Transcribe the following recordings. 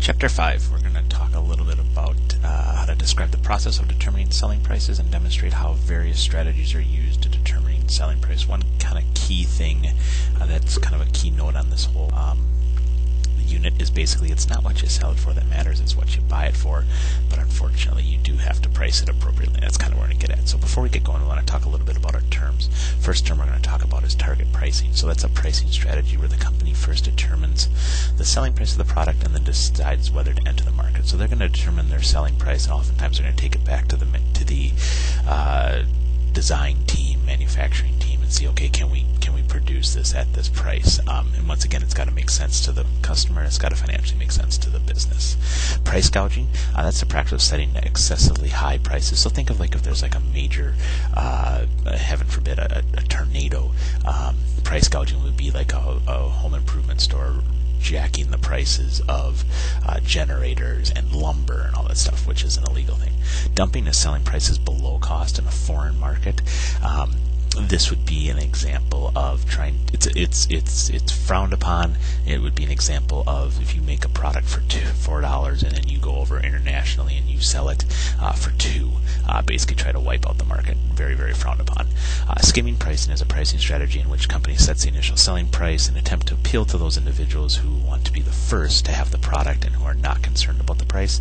Chapter 5, we're going to talk a little bit about how to describe the process of determining selling prices and demonstrate how various strategies are used to determining selling price. One kind of key thing that's kind of a keynote on this whole unit is basically it's not what you sell it for that matters, it's what you buy it for, but unfortunately you do have to price it appropriately. That's kind of where we're going to get at. So before we get going, we want to talk a little bit about our terms. First term we're going to talk about is target pricing. So that's a pricing strategy where the company first determines the selling price of the product and then decides whether to enter the market. So they're going to determine their selling price, and oftentimes they're going to take it back to the design team, manufacturing team, and see, okay, can we produce this at this price? And once again, it's got to make sense to the customer, and it's got to financially make sense to the business. Price gouging, that's the practice of setting excessively high prices. So think of like if there's like a major, heaven forbid, a tornado. Price gouging would be like a home improvement store jacking the prices of generators and lumber and all that stuff, which is an illegal thing. Dumping is selling prices below cost in a foreign market. This would be an example of trying. It's frowned upon. It would be an example of if you make a product for $4 and then you go over internationally and you sell it for $2. Basically, try to wipe out the market. Very, very frowned upon. Skimming pricing is a pricing strategy in which company sets the initial selling price in an attempt to appeal to those individuals who want to be the first to have the product and who are not concerned about the price.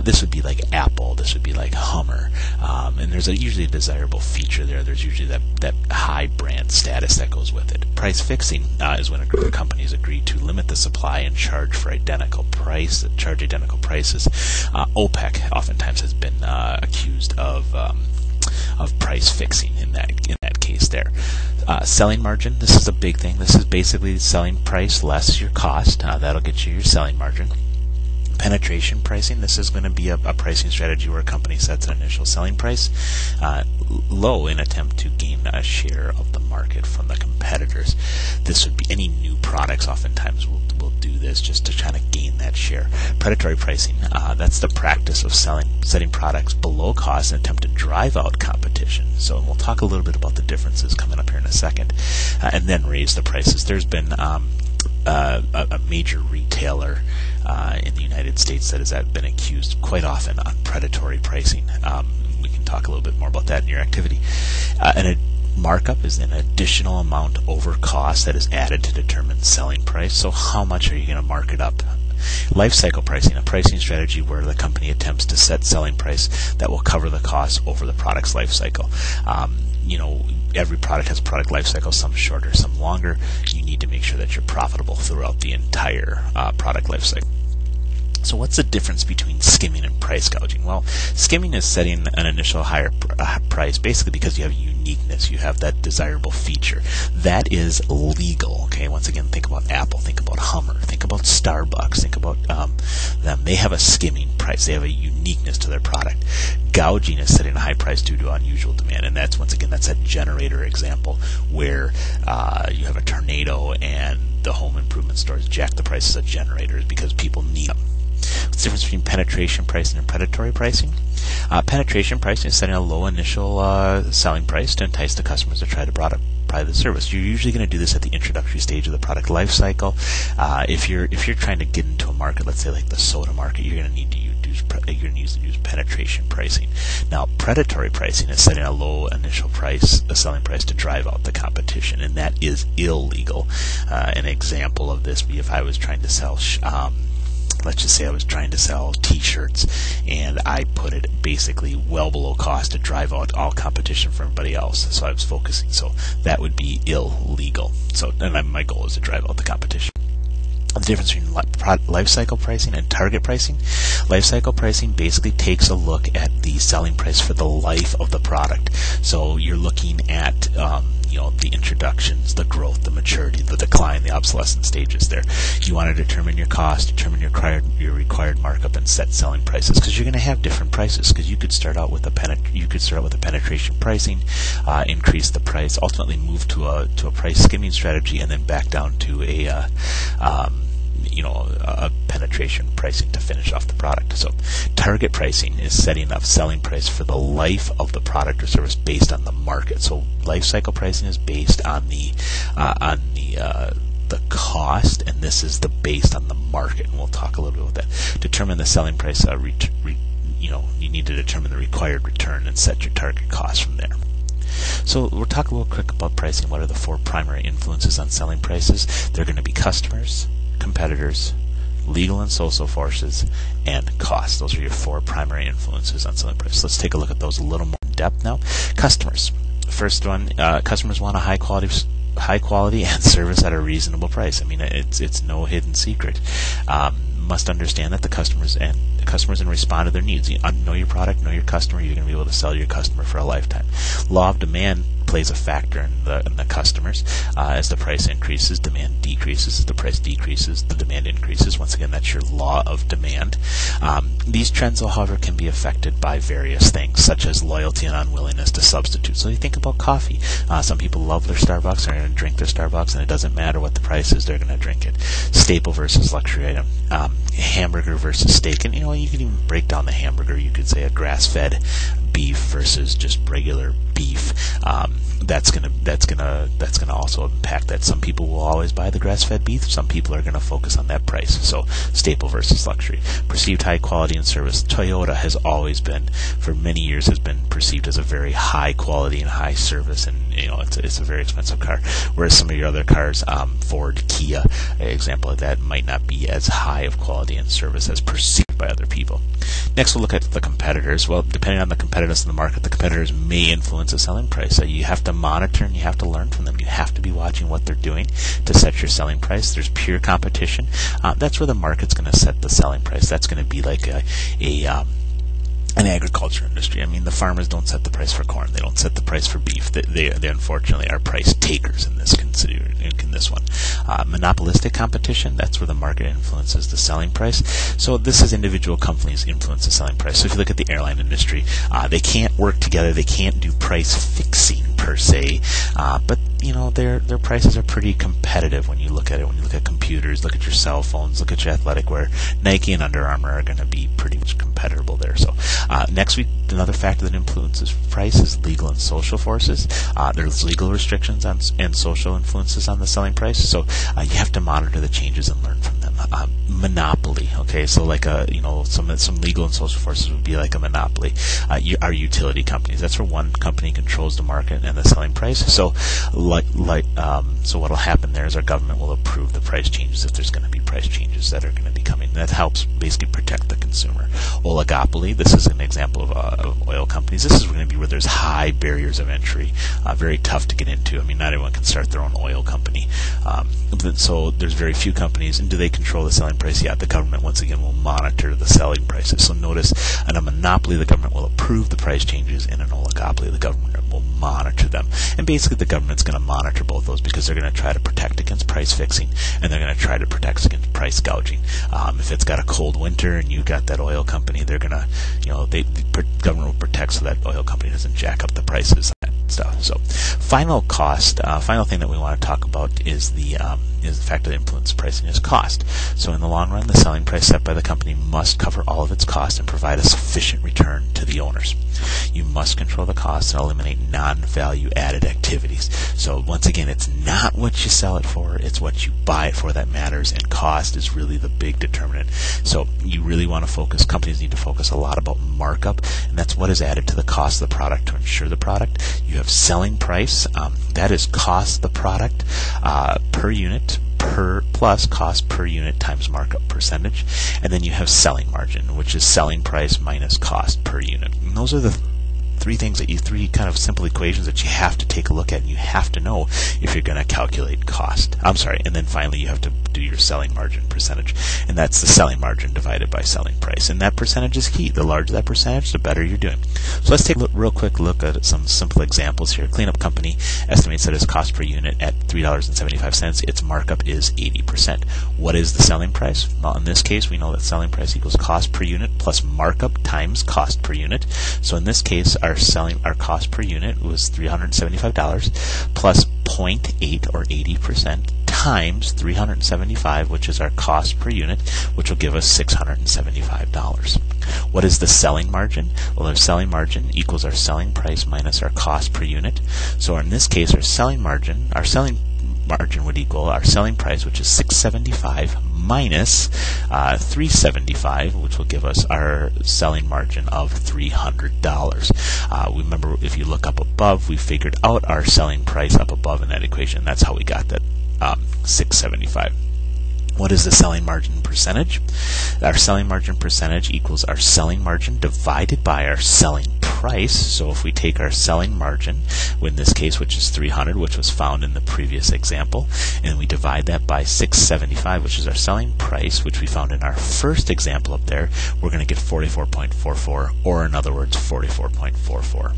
This would be like Apple. This would be like Hummer. And there's usually a desirable feature there. There's usually that high brand status that goes with it. Price fixing is when a group of companies agree to limit the supply and charge identical prices. OPEC oftentimes has been accused of price fixing in that case there. Selling margin, this is a big thing. This is basically selling price less your cost. That'll get you your selling margin. Penetration pricing, this is going to be a pricing strategy where a company sets an initial selling price low in attempt to gain a share of the market from the competitors. This would be any new products oftentimes will do this just to try to gain that share. Predatory pricing, that's the practice of setting products below cost in an attempt to drive out competition. So we'll talk a little bit about the differences coming up here in a second, and then raise the prices. There's been a major retailer in the United States that has been accused quite often on predatory pricing. We can talk a little bit more about that in your activity. And a markup is an additional amount over cost that is added to determine selling price. So how much are you going to mark it up? Life cycle pricing, a pricing strategy where the company attempts to set selling price that will cover the cost over the product's life cycle. Every product has product life cycle, some shorter, some longer. You need to make sure that you're profitable throughout the entire product life cycle. So what's the difference between skimming and price gouging? Well, skimming is setting an initial higher price basically because you have uniqueness, you have that desirable feature. That is legal. Okay, once again, think about Apple, think about Hummer, think about Starbucks, think about them. They have a skimming price. They have a uniqueness to their product. Gouging is setting a high price due to unusual demand, and that's, once again, that's that generator example where you have a tornado and the home improvement stores jack the prices of generators because people need them. What's the difference between penetration pricing and predatory pricing? Penetration pricing is setting a low initial selling price to entice the customers to try to buy the service. You're usually going to do this at the introductory stage of the product life cycle. If you're trying to get into a market, let's say like the soda market, you're going to need to use penetration pricing. Now, predatory pricing is setting a low initial selling price to drive out the competition, and that is illegal. An example of this would be if I was trying to sell let's just say I was trying to sell t-shirts and I put it basically well below cost to drive out all competition for everybody else. So I was focusing. So that would be illegal. So my goal is to drive out the competition. The difference between life cycle pricing and target pricing. Life cycle pricing basically takes a look at the selling price for the life of the product. So you're looking at the introductions, the growth, the maturity, the decline, the obsolescence stages there. You want to determine your cost, determine your required markup, and set selling prices, because you're going to have different prices. Because you could start out with a penetration pricing, increase the price, ultimately move to a price skimming strategy, and then back down to a penetration pricing to finish off the product. So target pricing is setting up selling price for the life of the product or service based on the market. So life cycle pricing is based on the the cost, and this is the based on the market, and we'll talk a little bit about that. Determine the selling price. You need to determine the required return and set your target cost from there. So we'll talk a little quick about pricing. What are the 4 primary influences on selling prices? They're going to be customers, competitors, legal and social forces, and cost. Those are your 4 primary influences on selling prices. Let's take a look at those a little more in depth now. Customers. First one, customers want a high quality and service at a reasonable price. I mean, it's no hidden secret. Must understand that the customers and respond to their needs. You know your product, know your customer. You're going to be able to sell to your customer for a lifetime. Law of demand plays a factor in the customers. As the price increases, demand decreases. As the price decreases, the demand increases. Once again, that's your law of demand. These trends, however, can be affected by various things, such as loyalty and unwillingness to substitute. So you think about coffee. Some people love their Starbucks, they're going to drink their Starbucks, and it doesn't matter what the price is, they're going to drink it. Staple versus luxury item. Hamburger versus steak. And you could even break down the hamburger. You could say a grass-fed beef versus just regular beef. That's gonna also impact that. Some people will always buy the grass-fed beef. Some people are gonna focus on that price. So staple versus luxury. Perceived high quality and service. Toyota has always been, for many years, has been perceived as a very high quality and high service, and it's a very expensive car. Whereas some of your other cars, Ford, Kia, an example of that, might not be as high of quality and service as perceived by other people. Next, we'll look at the competitors. Well, depending on the competitiveness in the market, the competitors may influence the selling price. So you have to monitor and you have to learn from them. You have to be watching what they're doing to set your selling price. There's pure competition. That's where the market's going to set the selling price. That's going to be like an agriculture industry. I mean, the farmers don't set the price for corn. They don't set the price for beef. They unfortunately are price takers in this one. Monopolistic competition, that's where the market influences the selling price. So this is individual companies influence the selling price. So if you look at the airline industry, they can't work together. They can't do price fixing per se, but their prices are pretty competitive when you look at it. When you look at computers, look at your cell phones, look at your athletic wear. Nike and Under Armour are going to be pretty much compatible there. So next week, another factor that influences price is legal and social forces. There's legal restrictions and social influences on the selling price. So you have to monitor the changes and learn from them. Monopoly. Okay, so like some legal and social forces would be like a monopoly. Our utility companies. That's where one company controls the market and the selling price. So so what will happen there is our government will approve the price changes if there's going to be price changes that are going to be coming. That helps basically protect the consumer. Oligopoly. This is an example of oil companies. This is going to be where there's high barriers of entry, very tough to get into. I mean, not everyone can start their own oil company. So there's very few companies. And do they control the selling price? Yeah, the government once again will monitor the selling prices. So notice, in a monopoly, the government will approve the price changes. In an oligopoly, the government will monitor them. And basically, the government's going to monitor both those because they're going to try to protect against price fixing, and they're going to try to protect against price gouging. If it's got a cold winter and you've got that oil company, they're going to, the government will protect so that oil company doesn't jack up the prices and stuff. So, final thing that we want to talk about is the factor that influences pricing is cost. So in the long run, the selling price set by the company must cover all of its costs and provide a sufficient return to the owners. You must control the costs and eliminate non-value added activities. So once again, it's not what you sell it for, it's what you buy it for that matters, and cost is really the big determinant. So you really want to focus, companies need to focus a lot about markup, and that's what is added to the cost of the product to ensure the product. You have selling price, that is cost the product per unit, plus cost per unit times markup percentage, and then you have selling margin, which is selling price minus cost per unit. And those are the three kind of simple equations that you have to take a look at, and you have to know if you're going to calculate cost. And then finally you have to do your selling margin percentage, and that's the selling margin divided by selling price, and that percentage is key. The larger that percentage, the better you're doing. So let's take a real quick look at some simple examples here. Cleanup company estimates that its cost per unit at $3.75. Its markup is 80%. What is the selling price? Well, in this case, we know that selling price equals cost per unit plus markup times cost per unit. So in this case, our cost per unit was $375 plus 0.8 or 80% times 375, which is our cost per unit, which will give us $675. What is the selling margin? Well, our selling margin equals our selling price minus our cost per unit. So in this case, our selling margin would equal our selling price, which is $675, minus $375, which will give us our selling margin of $300. Remember, if you look up above, we figured out our selling price up above in that equation. That's how we got that $675. What is the selling margin percentage? Our selling margin percentage equals our selling margin divided by our selling price. So if we take our selling margin, in this case, which is 300, which was found in the previous example, and we divide that by 675, which is our selling price, which we found in our first example up there, we're going to get 44.44, or in other words, 44.44%.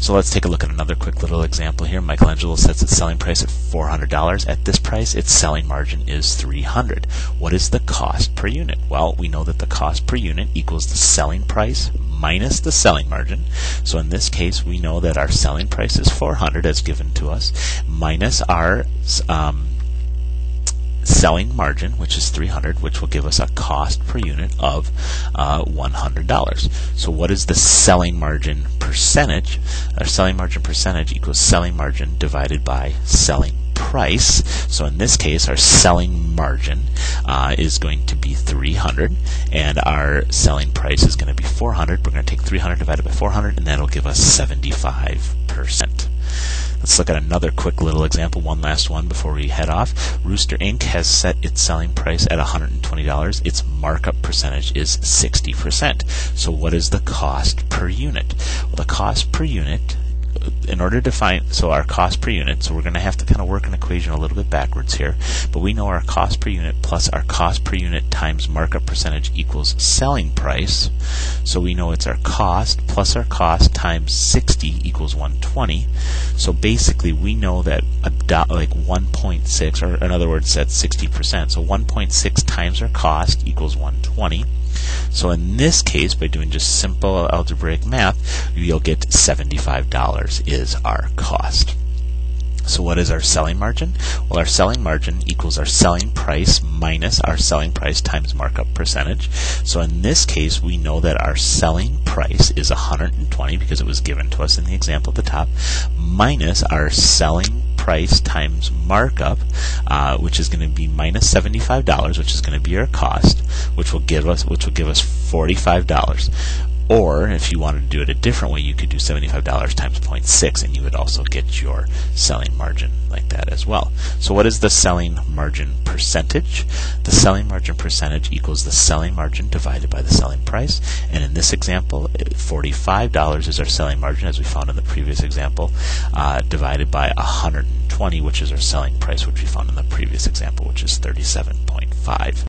So let's take a look at another quick little example here. Michelangelo sets its selling price at $400. At this price, its selling margin is $300. What is the cost per unit? Well, we know that the cost per unit equals the selling price minus the selling margin. So in this case, we know that our selling price is $400 as given to us, minus our selling margin, which is $300, which will give us a cost per unit of $100. So what is the selling margin percentage? Our selling margin percentage equals selling margin divided by selling price. So in this case, our selling margin is going to be 300, and our selling price is going to be 400. We're going to take 300 divided by 400, and that'll give us 75%. Let's look at another quick little example, one last one before we head off. Rooster Inc. has set its selling price at $120. Its markup percentage is 60%. So what is the cost per unit? Well, the cost per unit, in order to find, so our cost per unit, so we're going to have to kind of work an equation a little bit backwards here, but we know our cost per unit plus our cost per unit times markup percentage equals selling price. So we know it's our cost plus our cost times 60 equals 120. So basically we know that like 1.6, or in other words, that's 60%. So 1.6 times our cost equals 120. So in this case, by doing just simple algebraic math, you'll get $75 is our cost. So what is our selling margin? Well, our selling margin equals our selling price minus our selling price times markup percentage. So in this case, we know that our selling price is 120 because it was given to us in the example at the top, minus our selling price times markup, which is going to be minus $75, which is going to be our cost, which will give us $45. Or if you wanted to do it a different way, you could do $75 times 0.6, and you would also get your selling margin like that as well. So what is the selling margin percentage? The selling margin percentage equals the selling margin divided by the selling price. And in this example, $45 is our selling margin, as we found in the previous example, divided by 120, which is our selling price, which we found in the previous example, which is 37.5.